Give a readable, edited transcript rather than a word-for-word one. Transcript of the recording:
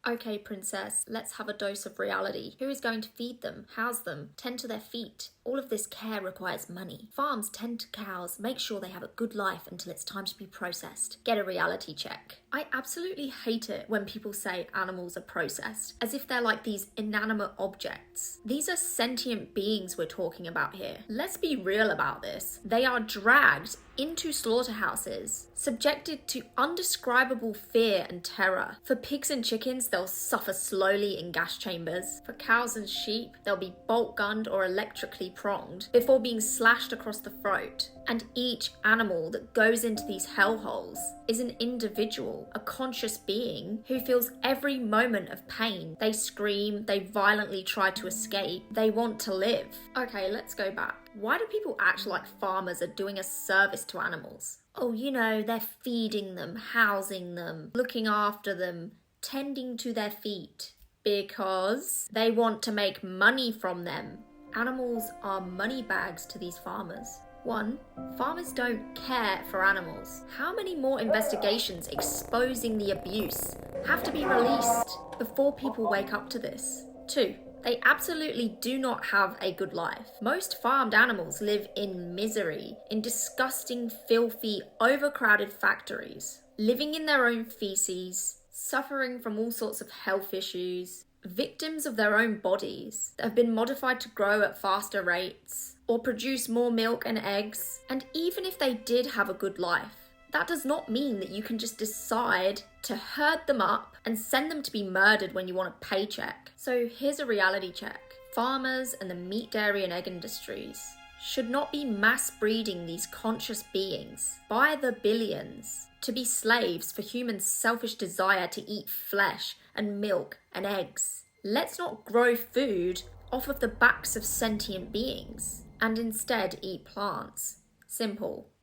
Okay, princess, let's have a dose of reality. Who is going to feed them, house them, tend to their feet? All of this care requires money. Farms tend to cows, make sure they have a good life until it's time to be processed. Get a reality check. I absolutely hate it when people say animals are processed, as if they're like these inanimate objects. These are sentient beings we're talking about here. Let's be real about this. They are dragged into slaughterhouses, subjected to undescribable fear and terror. For pigs and chickens, they'll suffer slowly in gas chambers. For cows and sheep, they'll be bolt gunned or electrically pronged before being slashed across the throat. And each animal that goes into these hellholes is an individual, a conscious being who feels every moment of pain. They scream, they violently try to escape, they want to live. Okay, let's go back. Why do people act like farmers are doing a service to animals? Oh, they're feeding them, housing them, looking after them, tending to their feet. Because they want to make money from them. Animals are money bags to these farmers. 1. Farmers don't care for animals. How many more investigations exposing the abuse have to be released before people wake up to this? 2. They absolutely do not have a good life. Most farmed animals live in misery, in disgusting, filthy, overcrowded factories, living in their own feces, suffering from all sorts of health issues, victims of their own bodies that have been modified to grow at faster rates or produce more milk and eggs. And even if they did have a good life, that does not mean that you can just decide to herd them up and send them to be murdered when you want a paycheck. So here's a reality check. Farmers and the meat, dairy and egg industries should not be mass breeding these conscious beings by the billions to be slaves for humans' selfish desire to eat flesh and milk and eggs. Let's not grow food off of the backs of sentient beings and instead eat plants. Simple.